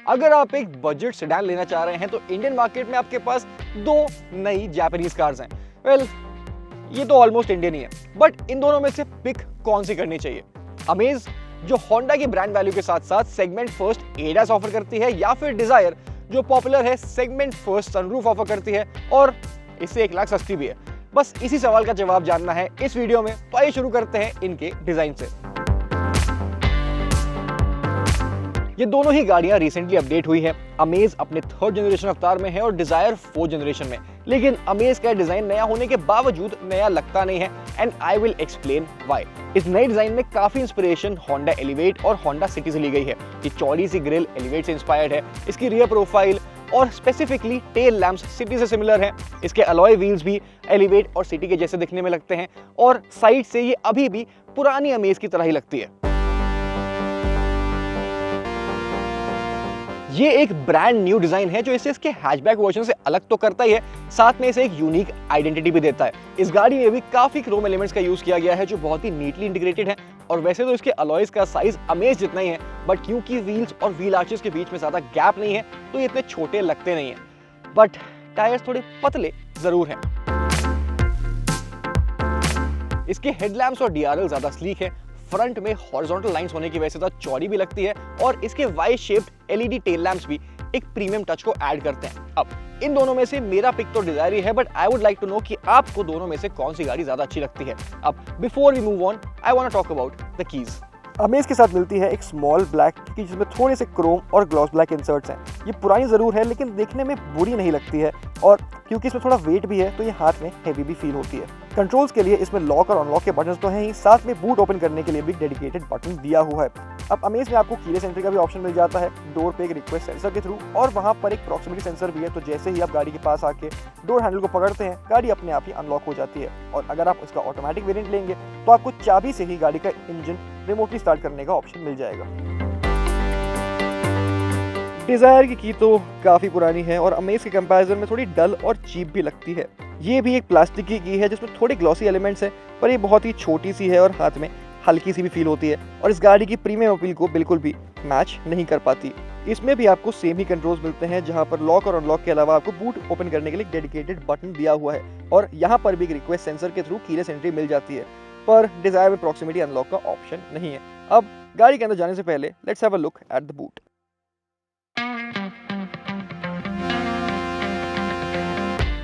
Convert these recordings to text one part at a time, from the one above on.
अगर आप एक बजट सेडान लेना चाह रहे हैं तो इंडियन मार्केट में आपके पास दो नई जापानीज कार्स हैं। वेल, ये तो ऑलमोस्ट इंडियन ही है, बट इन दोनों में से पिक कौन सी करनी चाहिए? अमेज जो होंडा की ब्रांड वैल्यू के साथ साथ सेगमेंट फर्स्ट एडास ऑफर करती है, या फिर डिजायर जो पॉपुलर है सेगमेंट फर्स्ट सनरूफ ऑफर करती है और इससे 1 लाख सस्ती भी है? बस इसी सवाल का जवाब जानना है इस वीडियो में, तो आइए शुरू करते हैं इनके डिजाइन से। ये दोनों ही गाड़ियां रिसेंटली अपडेट हुई है। अमेज अपने 3rd जनरेशन अवतार में है और डिजायर 4th जनरेशन में, लेकिन अमेज का डिजाइन नया होने के बावजूद नया लगता नहीं है, and I will explain why. इस नए डिजाइन में काफी इंस्पिरेशन होंडा एलिवेट और होंडा सिटी से ली गई है। ये चौड़ी सी ग्रिल एलिवेट से इंस्पायर्ड है। इसकी रियर प्रोफाइल और स्पेसिफिकली टेल लैंप्स सिटी से सिमिलर हैं। इसके अलॉय व्हील्स भी एलिवेट और सिटी के जैसे दिखने में लगते हैं और साइड से ये अभी भी पुरानी अमेज की तरह ही लगती है। ये एक ब्रांड न्यू डिजाइन है जो इसे इसके हैचबैक वर्जन से अलग तो करता ही है, साथ में इसे एक यूनिक आइडेंटिटी भी देता है। इस गाड़ी में भी काफी क्रोम एलिमेंट्स का यूज किया गया है जो बहुत ही नीटली इंटीग्रेटेड है। और वैसे तो इसके अलॉयज का साइज अमेज जितना ही है, बट क्योंकि व्हील्स और व्हील आर्चेस के बीच में ज्यादा गैप नहीं है तो ये इतने छोटे लगते नहीं है। बट टायर्स थोड़े पतले जरूर हैं। इसके हेडलैम्प्स और डीआरएल ज्यादा स्लीक है। फ्रंट में हॉरिजॉन्टल लाइंस होने की वजह से ज्यादा चौड़ी भी लगती है और इसके Y shaped LED tail lamps भी एक प्रीमियम टच को ऐड करते हैं। अब इन दोनों में से मेरा पिक तो डिजायर ही है, but I would like to know कि आपको दोनों में से कौन सी गाड़ी ज्यादा अच्छी लगती है। अब before we move on, I want to talk about the keys. Amaze के साथ मिलती है एक स्मॉल ब्लैक की जिसमें थोड़े से क्रोम और ग्लॉस ब्लैक इंसर्ट्स हैं। ये पुरानी ज़रूर है लेकिन देखने में बुरी नहीं लगती है, और क्योंकि इसमें थोड़ा वेट भी है तो ये हाथ में हेवी भी फील होती है। कंट्रोल्स के लिए इसमें लॉक और अनलॉक के बटन्स तो हैं ही, साथ में बूट ओपन करने के लिए भी डेडिकेटेड बटन दिया हुआ है। अब अमेज में आपको कीलेस एंट्री का भी ऑप्शन मिल जाता है डोर पे एक रिक्वेस्ट सेंसर के थ्रू, और वहाँ पर एक प्रॉक्सिमिटी सेंसर भी है। तो जैसे ही आप गाड़ी के पास आके डोर हैंडल को पकड़ते हैं, गाड़ी अपने आप ही अनलॉक हो जाती है। और अगर आप इसका ऑटोमेटिक वेरिएंट लेंगे तो आपको चाबी से ही गाड़ी का इंजन रिमोटली स्टार्ट करने का ऑप्शन मिल जाएगा। डिजायर की तो काफ़ी पुरानी है और अमेज के कंपैरिजन में थोड़ी डल और चीप भी लगती है। ये भी एक प्लास्टिक की है जिसमें थोड़े ग्लॉसी एलिमेंट्स हैं, पर ये बहुत ही छोटी सी है और हाथ में हल्की सी भी फील होती है, और इस गाड़ी की प्रीमियम अपील को बिल्कुल भी मैच नहीं कर पाती। इसमें भी आपको सेम ही कंट्रोल्स मिलते हैं, जहां पर लॉक और अनलॉक के अलावा आपको बूट ओपन करने के लिए डेडिकेटेड बटन दिया हुआ है, और यहाँ पर भी एक रिक्वेस्ट सेंसर के थ्रू कीलेस एंट्री मिल जाती है। पर डिजायर में प्रॉक्सिमिटी अनलॉक का ऑप्शन नहीं है। अब गाड़ी के अंदर जाने से पहले let's have a look at the boot.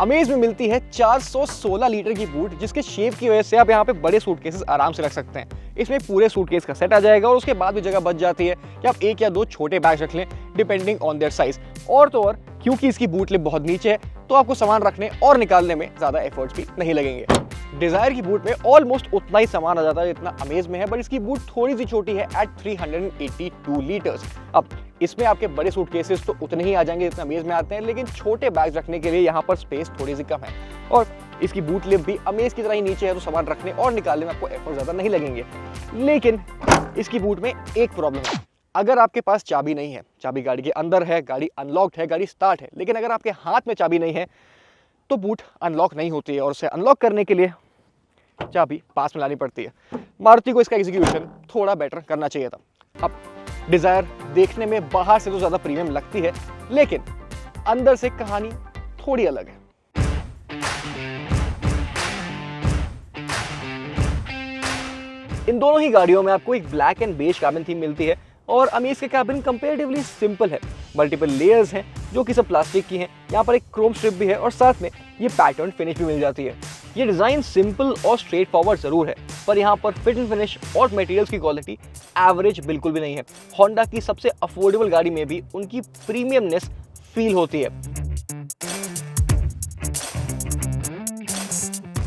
Amaze में मिलती है 416 लीटर की बूट, जिसके शेप की वजह से आप यहाँ पे बड़े सूटकेसेस आराम से रख सकते हैं। इसमें पूरे सूटकेस का सेट आ जाएगा और उसके बाद भी जगह बच जाती है कि आप 1 या 2 छोटे बैग रख लें डिपेंडिंग ऑन देयर साइज। और तो और क्योंकि इसकी बूट लिप बहुत नीचे है तो आपको सामान रखने और निकालने में ज्यादा एफर्ट्स भी नहीं लगेंगे। डिजायर की बूट में ऑलमोस्ट उतना ही सामान आ जाता है जितना अमेज में है, बट इसकी बूट थोड़ी सी छोटी है एट 382 लीटर्स। अब इसमें आपके बड़े सूटकेसेस तो उतने ही आ जाएंगे जितना अमेज में आते हैं, लेकिन छोटे बैग्स रखने के लिए यहाँ पर स्पेस थोड़ी सी कम है। और इसकी बूट लिप भी अमेज की तरह ही नीचे है, तो सामान रखने और निकालने में आपको एफर्ट ज्यादा नहीं लगेंगे। लेकिन इसकी बूट में एक प्रॉब्लम है, अगर आपके पास चाबी नहीं है, चाबी गाड़ी के अंदर है, गाड़ी अनलॉक्ड है, गाड़ी स्टार्ट है, लेकिन अगर आपके हाथ में चाबी नहीं है तो बूट अनलॉक नहीं होती है, और उसे अनलॉक करने के लिए चाबी पास में लानी पड़ती है। मारुति को इसका एग्जीक्यूशन थोड़ा बेटर करना चाहिए था। अब डिजायर देखने में बाहर से तो ज्यादा प्रीमियम लगती है, लेकिन अंदर से कहानी थोड़ी अलग है। इन दोनों ही गाड़ियों में आपको एक black and beige cabin theme मिलती है, और अमेज के कैबिन कंपैरेटिवली सिंपल है। मल्टीपल लेयर्स हैं जो कि सब प्लास्टिक की हैं। यहाँ पर एक क्रोम स्ट्रिप भी है और साथ में ये पैटर्न फिनिश भी मिल जाती है। ये डिजाइन सिंपल और स्ट्रेट फॉरवर्ड जरूर है, पर यहाँ पर फिट एंड फिनिश और मटेरियल्स की क्वालिटी एवरेज बिल्कुल भी नहीं है। होंडा की सबसे अफोर्डेबल गाड़ी में भी उनकी प्रीमियमनेस फील होती है।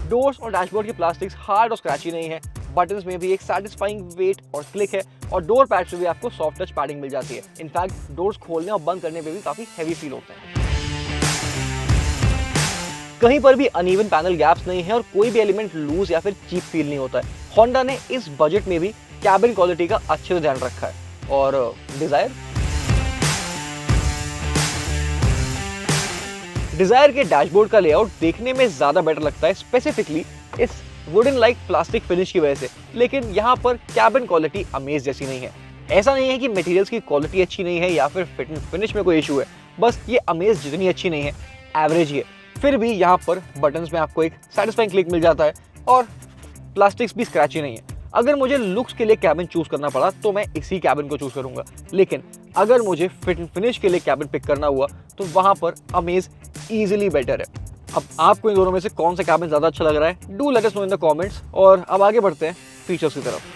डोर्स और डैशबोर्ड के प्लास्टिक्स हार्ड और स्क्रैची नहीं है। बटन्स में भी एक सैटिस्फाइंग वेट और क्लिक है, और डोर पैड्स में भी आपको सॉफ्ट टच पैडिंग मिल जाती है। इनफैक्ट डोर्स खोलने और बंद करने में भी काफी हैवी फील होते हैं। कहीं पर भी अनइवन पैनल गैप्स नहीं है और कोई भी एलिमेंट लूज या फिर चीप फील नहीं होता है। होंडा ने इस बजट में भी कैबिन क्वालिटी का अच्छे से ध्यान रखा है। और डिजायर के डैशबोर्ड का लेआउट देखने में ज्यादा बेटर लगता है, स्पेसिफिकली इस वुडन लाइक प्लास्टिक फिनिश की वजह से, लेकिन यहाँ पर कैबिन क्वालिटी अमेज जैसी नहीं है। ऐसा नहीं है कि मटेरियल्स की क्वालिटी अच्छी नहीं है या फिर फिट एंड फिनिश में कोई इशू है, बस ये अमेज जितनी अच्छी नहीं है, एवरेज ही है। फिर भी यहाँ पर बटन्स में आपको एक सेटिस्फाइंग क्लिक मिल जाता है और प्लास्टिक्स भी स्क्रैची नहीं है। अगर मुझे लुक्स के लिए कैबिन चूज करना पड़ा तो मैं इसी कैबिन को चूज करूंगा, लेकिन अगर मुझे फिट एंड फिनिश के लिए कैबिन पिक करना हुआ तो वहां पर अमेज इजीली बेटर है। अब आपको इन दोनों में से कौन सा कैबिन ज्यादा अच्छा लग रहा है, do let us know in the comments. और अब आगे बढ़ते हैं फीचर्स की तरफ।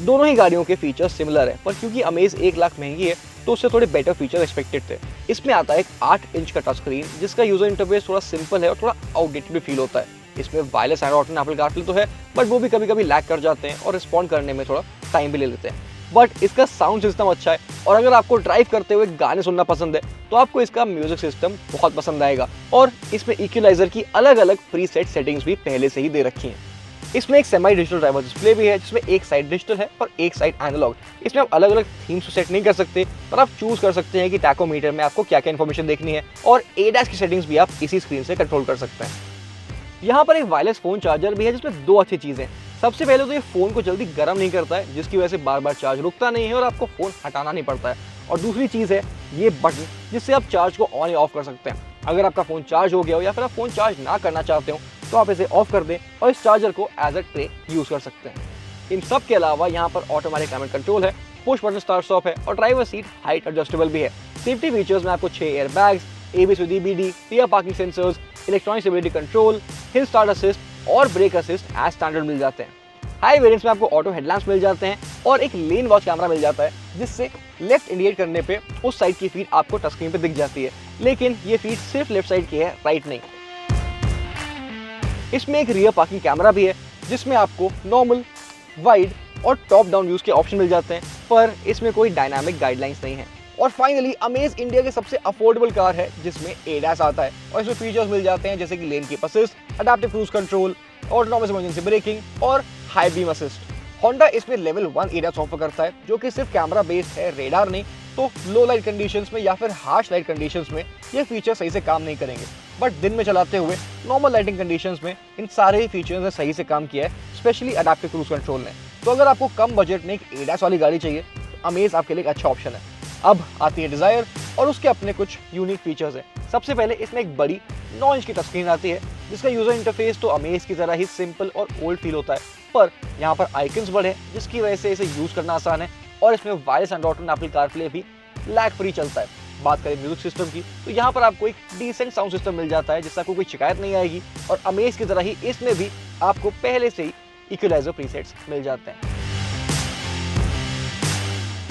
दोनों ही गाड़ियों के फीचर्स सिमिलर है, पर क्योंकि अमेज 1 लाख महंगी है तो उससे थोड़े बेटर फीचर एक्सपेक्टेड थे। इसमें आता है एक 8 इंच का टच स्क्रीन जिसका यूजर इंटरफेस थोड़ा सिंपल है और थोड़ा आउटडेटेड भी फील होता है। इसमें wireless Android auto Apple CarPlay तो है, बट वो भी कभी कभी लैग कर जाते हैं और रिस्पॉन्ड करने में थोड़ा टाइम भी ले लेते हैं। बट इसका साउंड सिस्टम अच्छा है और अगर आपको ड्राइव करते हुए गाने सुनना पसंद है तो आपको इसका म्यूजिक सिस्टम बहुत पसंद आएगा। और इसमें इक्वलाइजर की अलग अलग प्रीसेट सेटिंग्स भी पहले से ही दे रखी हैं। इसमें एक सेमी डिजिटल ड्राइवर डिस्प्ले भी है जिसमें एक साइड डिजिटल है और एक साइड एनालॉग। इसमें आप अलग अलग थीम्स सेट नहीं कर सकते, पर आप चूज कर सकते हैं कि टैकोमीटर में आपको क्या क्या इन्फॉर्मेशन देखनी है, और एडास की सेटिंग्स भी आप इसी स्क्रीन से कंट्रोल कर सकते हैं। यहाँ पर एक वायरलेस फोन चार्जर भी है जिसमें 2 अच्छी चीजें। सबसे पहले तो ये फोन को जल्दी गर्म नहीं करता है, जिसकी वजह से बार बार चार्ज रुकता नहीं है और आपको फोन हटाना नहीं पड़ता है। और दूसरी चीज है ये बटन जिससे आप चार्ज को ऑन या ऑफ कर सकते हैं। अगर आपका फोन चार्ज हो गया हो या फिर आप फोन चार्ज ना करना चाहते हो तो आप इसे ऑफ कर दें और इस चार्जर को एज अ ट्रे यूज कर सकते हैं। इन सब के अलावा यहाँ पर ऑटोमेटिक क्लाइमेट कंट्रोल है, पुश बटन स्टार्ट स्टॉप है और ड्राइवर सीट हाइट एडजस्टेबल भी है। सेफ्टी फीचर्स में आपको 6 air bags, ABS with EBD, rear parking sensors, electronic stability control, hill start assist और ब्रेक असिस्ट एज स्टैंडर्ड मिल जाते हैं। हाई वेरिएंट्स में आपको ऑटो हेडलैम्प्स मिल जाते हैं और एक लेन वॉच कैमरा मिल जाता है जिससे लेफ्ट इंडिकेट करने पे उस साइड की फीड आपको टच स्क्रीन पे दिख जाती है, लेकिन ये फीड सिर्फ लेफ्ट साइड की है, राइट नहीं। इसमें एक रियर पार्किंग कैमरा भी है जिसमें आपको नॉर्मल, वाइड और टॉप डाउन व्यूज के ऑप्शन मिल जाते हैं, पर इसमें कोई डायनामिक गाइडलाइंस नहीं है। और फाइनली अमेज इंडिया के सबसे अफोर्डेबल कार है जिसमें एडास आता है और इसमें फीचर्स मिल जाते हैं जैसे कि lane keep assist, adaptive cruise control, autonomous emergency breaking और हाई बीम असिस्ट। होंडा इसमें लेवल 1 एडास ऑफर करता है जो कि सिर्फ कैमरा बेस्ड है, रेडार नहीं। तो लो लाइट कंडीशंस में या फिर हार्श लाइट कंडीशंस में ये फीचर सही से काम नहीं करेंगे, बट दिन में चलाते हुए नॉर्मल लाइटिंग कंडीशंस में इन सारे ही फीचर्स ने सही से काम किया है, स्पेशली अडैप्टिव क्रूज कंट्रोल ने। तो अगर आपको कम बजट में एक एडास वाली गाड़ी चाहिए तो अमेज आपके लिए एक अच्छा ऑप्शन है। अब आती है डिजायर और उसके अपने कुछ यूनिक फीचर्स हैं। सबसे पहले इसमें एक बड़ी 9 इंच की टच स्क्रीन आती है जिसका यूजर इंटरफेस तो अमेज की तरह ही सिंपल और ओल्ड फील होता है, पर यहाँ पर आइकन्स बड़े हैं जिसकी वजह से इसे यूज करना आसान है और इसमें वायरलेस एंड्रॉइड एप्पल कारप्ले भी लैग फ्री चलता है। बात करें म्यूजिक सिस्टम की तो यहाँ पर आपको एक डिसेंट साउंड सिस्टम मिल जाता है जिससे आपको कोई शिकायत नहीं आएगी, और अमेज की तरह ही इसमें भी आपको पहले से ही इक्वलाइजर प्रीसेट्स मिल जाते हैं।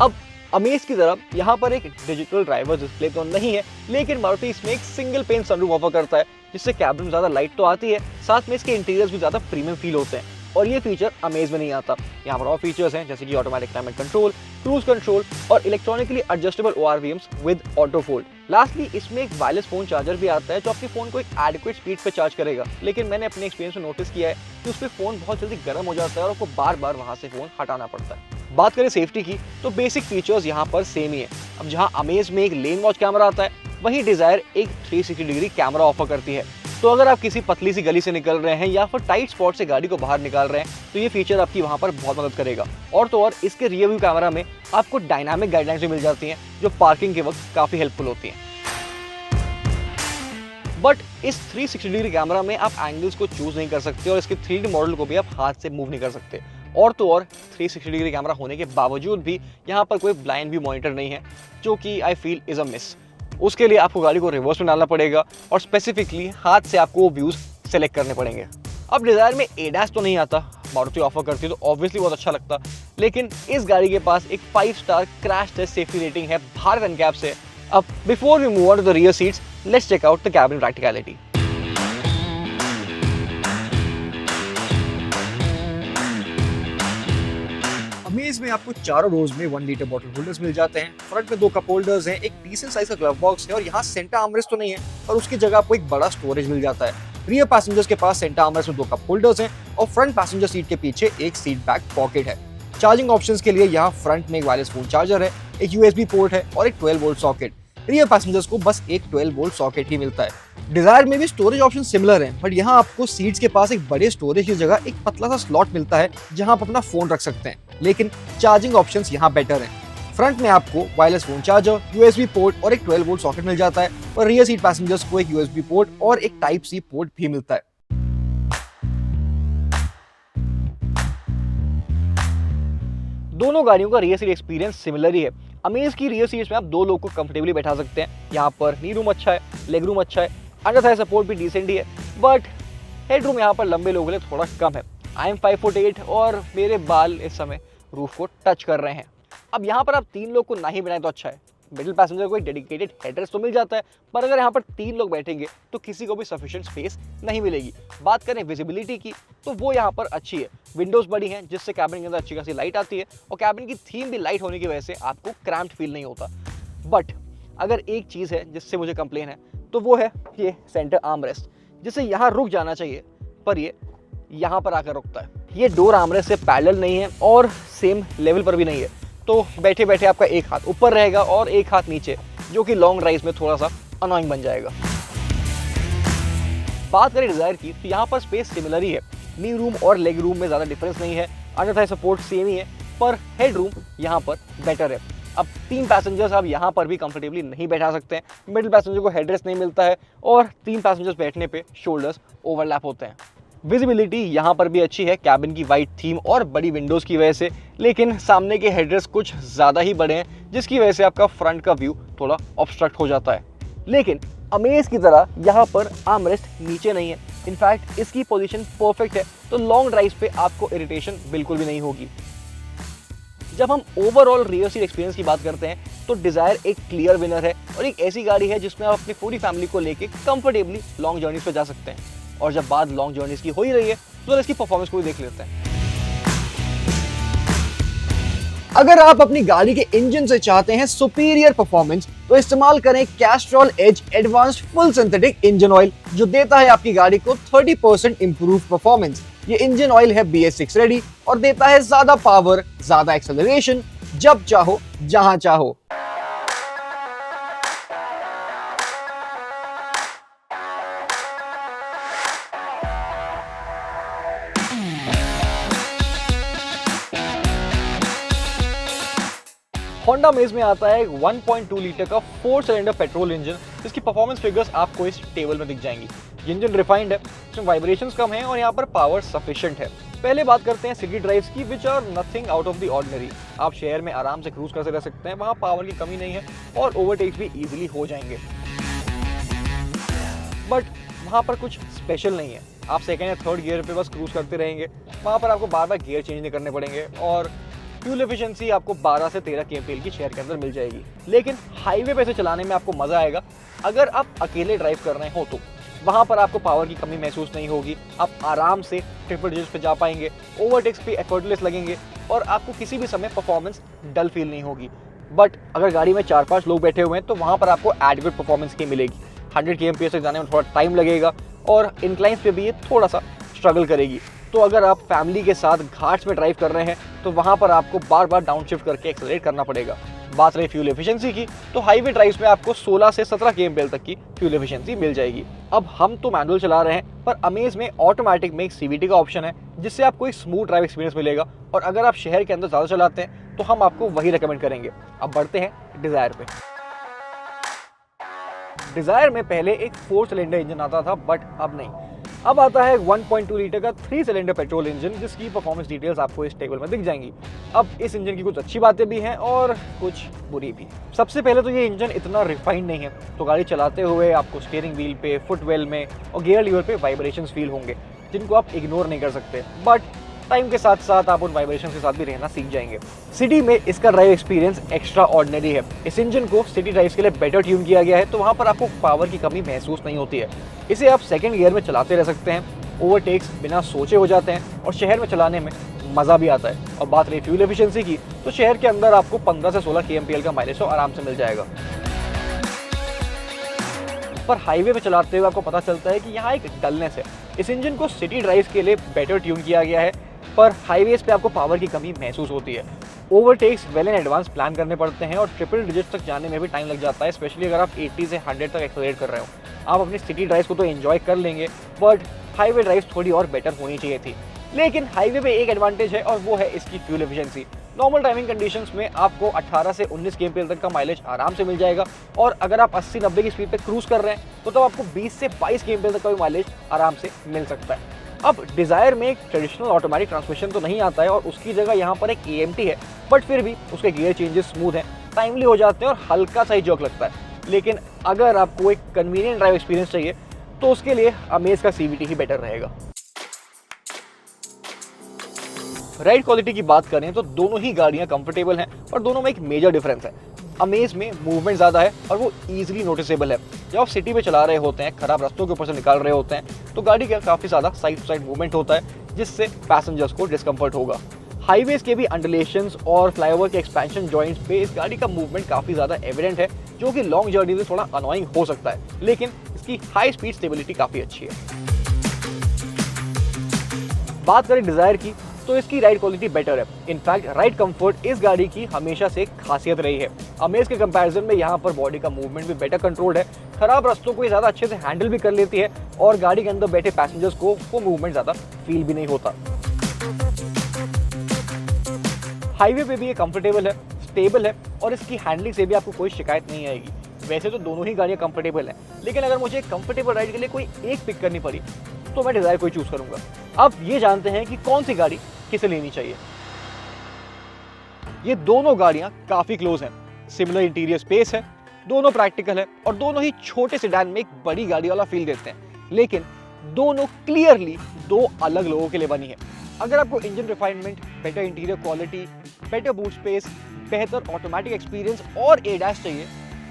अब अमेज की तरफ यहाँ पर एक डिजिटल ड्राइवर डिस्प्ले तो नहीं है, लेकिन मारुति इसमें एक सिंगल पेन सनरूफ ऑफर करता है जिससे कैबिन में ज्यादा लाइट तो आती है, साथ में इसके इंटीरियर्स भी ज्यादा प्रीमियम फील होते हैं, और ये फीचर अमेज में नहीं आता। यहाँ पर और फीचर्स हैं जैसे कि automatic climate control, cruise control और electronically adjustable ORVMs with auto fold. Lastly इसमें एक वायरलेस फोन चार्जर भी आता है जो आपके फोन को एक एडिक्वेट स्पीड पे चार्ज करेगा, लेकिन मैंने अपने एक्सपीरियंस में नोटिस किया है कि उस पर फोन बहुत जल्दी गर्म हो जाता है और आपको बार बार वहां से फोन हटाना पड़ता है। बात करें सेफ्टी की तो बेसिक फीचर्स यहाँ पर सेम ही है। अब जहाँ अमेज में एक लेन वॉच कैमरा आता है, वहीं डिजायर एक 360 डिग्री कैमरा ऑफर करती है। तो अगर आप किसी पतली सी गली से निकल रहे हैं या फिर टाइट स्पॉट से गाड़ी को बाहर निकाल रहे हैं तो ये फीचर आपकी वहां पर बहुत मदद करेगा। और तो और इसके रियर व्यू कैमरा में आपको डायनामिक गाइडलाइंस भी मिल जाती हैं जो पार्किंग के वक्त काफी हेल्पफुल होती हैं। बट इस 360 डिग्री कैमरा में आप एंगल्स को चूज नहीं कर सकते और इसके 3D मॉडल को भी आप हाथ से मूव नहीं कर सकते। और तो और 360 डिग्री कैमरा होने के बावजूद भी यहाँ पर कोई ब्लाइंड व्यू मॉनिटर नहीं है, जो कि I feel is a miss. उसके लिए आपको गाड़ी को रिवर्स में डालना पड़ेगा और स्पेसिफिकली हाथ से आपको वो व्यूज सेलेक्ट करने पड़ेंगे। अब डिजायर में एडास तो नहीं आता, मारुति ऑफर करती है तो ऑब्वियसली बहुत अच्छा लगता, लेकिन इस गाड़ी के पास एक 5 star crash test safety rating है भारत एनकैप से। अब before we move on to the rear seats, let's check out the cabin practicality. Amaze में आपको चारों रोज में 1 लीटर बॉटल होल्डर्स मिल जाते हैं। फ्रंट में 2 कप होल्डर्स हैं, एक डिसेंट साइज का ग्लव बॉक्स है और यहाँ सेंटर आर्मरेस्ट तो नहीं है, पर उसकी जगह आपको एक बड़ा स्टोरेज मिल जाता है। रियर पैसेंजर्स के पास सेंटर आर्मरेस्ट में 2 कप होल्डर्स हैं और फ्रंट पैसेंजर सीट के पीछे एक सीट बैक पॉकेट है। चार्जिंग ऑप्शंस के लिए यहाँ फ्रंट में एक वायरलेस फोन चार्जर है, एक USB पोर्ट है और एक 12 वोल्ट सॉकेट। रियर पैसेंजर्स को बस एक 12 वोल्ट सॉकेट ही मिलता है। डिजायर में भी स्टोरेज ऑप्शन सिमिलर हैं, बट यहाँ आपको सीट्स के पास एक बड़े स्टोरेज की जगह एक पतला सा स्लॉट मिलता है जहाँ आप अपना फोन रख सकते हैं, लेकिन चार्जिंग ऑप्शंस यहाँ बेटर हैं। फ्रंट में आपको wireless phone charger, USB port और एक 12 वोल्ट सॉकेट मिल जाता है और रियर सीट पैसेंजर्स को एक यूएसबी पोर्ट और एक टाइप सी पोर्ट भी मिलता है। दोनों गाड़ियों का रियर सीट एक्सपीरियंस सिमिलर ही है। अमेज की रियर सीट्स में आप 2 लोग को कंफर्टेबली बैठा सकते हैं। यहाँ पर नी रूम अच्छा है, लेग रूम अच्छा है, अंडर थाई सपोर्ट भी डिसेंट ही है, बट हेड रूम यहाँ पर लंबे लोगों के लिए थोड़ा कम है। आई एम 5'8" और मेरे बाल इस समय रूफ को टच कर रहे हैं। अब यहाँ पर आप 3 लोग को नहीं बनाए तो अच्छा है, मिडिल पैसेंजर को एक डेडिकेटेड हेडरेस्ट तो मिल जाता है, पर अगर यहाँ पर 3 लोग बैठेंगे तो किसी को भी सफिशिएंट स्पेस नहीं मिलेगी। बात करें विजिबिलिटी की तो वो यहाँ पर अच्छी है। विंडोज बड़ी हैं जिससे कैबिन के अंदर अच्छी खासी लाइट आती है और कैबिन की थीम भी लाइट होने की वजह से आपको क्रैम्प्ड फील नहीं होता। बट अगर एक चीज़ है जिससे मुझे कंप्लेन है तो वो है ये सेंटर आर्मरेस्ट, जिसे यहाँ रुक जाना चाहिए पर ये यहाँ पर आकर रुकता है। ये डोर आर्मरेस्ट से पैरेलल नहीं है और सेम लेवल पर भी नहीं है, तो बैठे बैठे आपका एक हाथ ऊपर रहेगा और एक हाथ नीचे, जो कि लॉन्ग ड्राइव में थोड़ा सा अनोइंग बन जाएगा। बात करें डिजायर की तो यहाँ पर स्पेस सिमिलर ही है। नी रूम और लेग रूम में ज़्यादा डिफरेंस नहीं है, अंडर थाई सपोर्ट सेम ही है, पर हेड रूम यहाँ पर बेटर है। अब 3 पैसेंजर्स आप यहाँ पर भी कंफर्टेबली नहीं बैठा सकते हैं, मिडिल पैसेंजर को हेडरेस्ट नहीं मिलता है और 3 पैसेंजर्स बैठने पे शोल्डर्स ओवरलैप होते हैं। विजिबिलिटी यहाँ पर भी अच्छी है कैबिन की वाइड थीम और बड़ी विंडोज़ की वजह से, लेकिन सामने के हेडरेस्ट कुछ ज़्यादा ही बड़े हैं जिसकी वजह से आपका फ्रंट का व्यू थोड़ा ऑब्स्ट्रक्ट हो जाता है। लेकिन अमेज की तरह यहाँ पर आर्मरेस्ट नीचे नहीं है, इनफैक्ट इसकी पोजीशन परफेक्ट है, तो लॉन्ग ड्राइव पे आपको इरिटेशन बिल्कुल भी नहीं होगी। जब हम ओवरऑल रियर सीट एक्सपीरियंस की बात करते हैं तो डिजायर एक क्लियर विनर है और एक ऐसी गाड़ी है जिसमें आप अपनी पूरी फैमिली को लेके कंफर्टेबली लॉन्ग जर्नीज पे जा सकते हैं। और जब बात लॉन्ग जर्नीज की हो ही रही है तो इसकी परफॉर्मेंस को भी देख लेते हैं। अगर आप अपनी गाड़ी के इंजन से चाहते हैं सुपीरियर परफॉर्मेंस तो इस्तेमाल करें Castrol Edge advanced full synthetic engine oil, जो देता है आपकी गाड़ी को 30% इंप्रूव परफॉर्मेंस। ये इंजन ऑयल है BS6 रेडी और देता है ज्यादा पावर, ज्यादा एक्सेलरेशन, जब चाहो जहां चाहो। होंडा अमेज में आता है 1.2 लीटर का 4 सिलेंडर पेट्रोल इंजन, जिसकी परफॉर्मेंस फिगर्स आपको इस टेबल में दिख जाएंगी। इंजन रिफाइंड है, इसमें वाइब्रेशंस कम है और यहाँ पर पावर सफिशिएंट है। पहले बात करते हैं सिटी ड्राइव्स की, which are nothing out of the ordinary. आप शहर में आराम से क्रूज करते रह सकते हैं, वहाँ पावर की कमी नहीं है और ओवरटेक्स भी इजीली हो जाएंगे। बट वहाँ पर कुछ स्पेशल नहीं है, आप सेकेंड या थर्ड गियर पे बस क्रूज करते रहेंगे, वहाँ पर आपको बार बार गियर चेंज नहीं करने पड़ेंगे और फ्यूल एफिशिएंसी आपको 12 से 13 kmpl की शहर के अंदर मिल जाएगी। लेकिन हाईवे पे से चलाने में आपको मजा आएगा। अगर आप अकेले ड्राइव कर रहे हो तो वहाँ पर आपको पावर की कमी महसूस नहीं होगी, आप आराम से ट्रिपल डिजिट्स पे जा पाएंगे, ओवरटेक्स पे एफर्टलेस लगेंगे और आपको किसी भी समय परफॉर्मेंस डल फील नहीं होगी। बट अगर गाड़ी में 4-5 लोग बैठे हुए हैं तो वहाँ पर आपको एडिक्वेट परफॉर्मेंस की मिलेगी। 100 kmph तक जाने में थोड़ा टाइम लगेगा और इंक्लाइंस पे भी ये थोड़ा सा स्ट्रगल करेगी। तो अगर आप फैमिली के साथ घाट्स में ड्राइव कर रहे हैं तो वहाँ पर आपको बार बार डाउन शिफ्ट करके एक्सेलरेट करना पड़ेगा। बात रही फ्यूल एफिशिएंसी की तो हाईवे ड्राइव्स में आपको 16 से 17 kmpl तक की फ्यूल एफिशिएंसी मिल जाएगी। अब हम तो मैनुअल चला रहे हैं, पर अमेज में ऑटोमेटिक में एक CVT का ऑप्शन है जिससे आपको एक स्मूथ ड्राइव एक्सपीरियंस मिलेगा और अगर आप शहर के अंदर ज़्यादा चलाते हैं तो हम आपको वही रिकमेंड करेंगे। अब बढ़ते हैं डिजायर पे। डिजायर में पहले एक 4 सिलेंडर इंजन आता था, बट अब नहीं, अब आता है 1.2 लीटर का 3 सिलेंडर पेट्रोल इंजन, जिसकी परफॉर्मेंस डिटेल्स आपको इस टेबल में दिख जाएंगी। अब इस इंजन की कुछ अच्छी बातें भी हैं और कुछ बुरी भी। सबसे पहले तो ये इंजन इतना रिफाइंड नहीं है, तो गाड़ी चलाते हुए आपको स्टीयरिंग व्हील पे, फुटवेल में और गियर लीवर पे वाइब्रेशंस फील होंगे जिनको आप इग्नोर नहीं कर सकते, बट टाइम के साथ साथ आप उन वाइब्रेशन के साथ भी रहना सीख जाएंगे। सिटी में इसका ड्राइव एक्सपीरियंस एक्स्ट्रा ऑर्डिनरी है। इस इंजन को सिटी ड्राइव्स के लिए बेटर ट्यून किया गया है, तो वहाँ पर आपको पावर की कमी महसूस नहीं होती है। इसे आप सेकंड गियर में चलाते रह सकते हैं, ओवरटेक्स बिना सोचे हो जाते हैं और शहर में चलाने में मज़ा भी आता है। और बात रही फ्यूल एफिशिएंसी की तो शहर के अंदर आपको 15 से 16 kmpl का माइलेज तो आराम से मिल जाएगा। पर हाईवे पे चलाते हुए आपको पता चलता है कि यहाँ एक डलनेस है। इस इंजन को सिटी ड्राइव के लिए बेटर ट्यून किया गया है, पर हाईवेज पे आपको पावर की कमी महसूस होती है। Overtakes well in advance plan करने पड़ते हैं और ट्रिपल डिजिट तक जाने में भी टाइम लग जाता है, स्पेशली अगर आप 80 से 100 तक एक्सेलरेट कर रहे हो। आप अपनी सिटी ड्राइव को तो एंजॉय कर लेंगे, बट हाईवे ड्राइव थोड़ी और बेटर होनी चाहिए थी। लेकिन हाईवे पे एक एडवांटेज है और वो है इसकी fuel efficiency. Normal driving conditions में आपको 18 से 19 kmph तक का माइलेज आराम से मिल जाएगा, और अगर आप 80-90 की स्पीड पे क्रूज कर रहे हैं तो तब आपको 20 से 22 kmph तक का भी माइलेज आराम से मिल सकता है। अब डिजायर में एक ट्रेडिशनल ऑटोमेटिक ट्रांसमिशन तो नहीं आता है और उसकी जगह यहाँ पर एक AMT है, बट फिर भी उसके गियर चेंजेस स्मूथ हैं, टाइमली हो जाते हैं और हल्का सा ही जर्क लगता है। लेकिन अगर आपको एक कन्वीनियंट ड्राइव एक्सपीरियंस चाहिए तो उसके लिए अमेज का CVT ही बेटर रहेगा। राइड क्वालिटी की बात करें तो दोनों ही गाड़ियां कंफर्टेबल हैं और दोनों में एक मेजर डिफरेंस है। अमेज में मूवमेंट ज़्यादा है और वो ईजिली नोटिसेबल है। जब आप सिटी में चला रहे होते हैं, खराब रास्तों के ऊपर से निकाल रहे होते हैं, तो गाड़ी का काफ़ी ज़्यादा साइड टू साइड मूवमेंट होता है, जिससे पैसेंजर्स को डिस्कम्फर्ट होगा। हाईवेज के भी अंडुलेशंस और फ्लाईओवर के एक्सपेंशन जॉइंट्स पे इस गाड़ी का मूवमेंट काफ़ी ज़्यादा एविडेंट है, जो कि लॉन्ग जर्नी में थोड़ा अनोइंग हो सकता है, लेकिन इसकी हाई स्पीड स्टेबिलिटी काफ़ी अच्छी है। बात करें डिजायर की तो इसकी राइड क्वालिटी बेटर है। इनफैक्ट राइड कंफर्ट इस गाड़ी की हमेशा से खासियत रही है। अमेज के कंपैरिजन में यहाँ पर बॉडी का मूवमेंट भी बेटर कंट्रोल्ड है। खराब रास्तों को ये ज़्यादा अच्छे से हैंडल भी कर लेती है और गाड़ी के अंदर बैठे पैसेंजर्स को वो मूवमेंट ज़्यादा फील भी नहीं होता। हाईवे पे भी ये कंफर्टेबल है, स्टेबल है और इसकी हैंडलिंग से भी आपको कोई शिकायत नहीं आएगी। वैसे तो दोनों ही गाड़ियाँ कंफर्टेबल हैं, लेकिन अगर मुझे कंफर्टेबल राइड के लिए कोई एक पिक करनी पड़ी तो मैं डिजायर को ही चूज करूंगा। अब ये जानते हैं कि कौन सी गाड़ी किसे लेनी चाहिए। ये दोनों गाड़ियां काफी क्लोज हैं, सिमिलर इंटीरियर स्पेस है, दोनों प्रैक्टिकल है और दोनों ही छोटे सेडान में एक बड़ी गाड़ी वाला फील देते हैं, लेकिन दोनों क्लियरली दो अलग लोगों के लिए बनी है। अगर आपको engine refinement, better interior quality, better boot space, बेहतर ऑटोमेटिक एक्सपीरियंस और एडैस चाहिए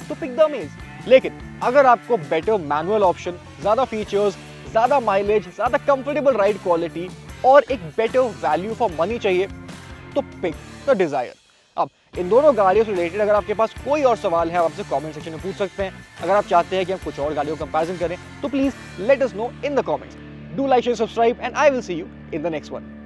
तो पिक द अमेज। लेकिन अगर आपको बेटर मैनुअल ऑप्शन, ज्यादा फीचर्स, ज्यादा माइलेज, ज्यादा कंफर्टेबल राइड क्वालिटी और एक बेटर वैल्यू फॉर मनी चाहिए तो पिक द डिजायर। अब इन दोनों गाड़ियों से रिलेटेड अगर आपके पास कोई और सवाल है, आप आपसे कमेंट सेक्शन में पूछ सकते हैं। अगर आप चाहते हैं कि हम कुछ और गाड़ियों का कंपैरिजन करें तो please let us know in the comments. Do like, share, subscribe and I will see you in the next one.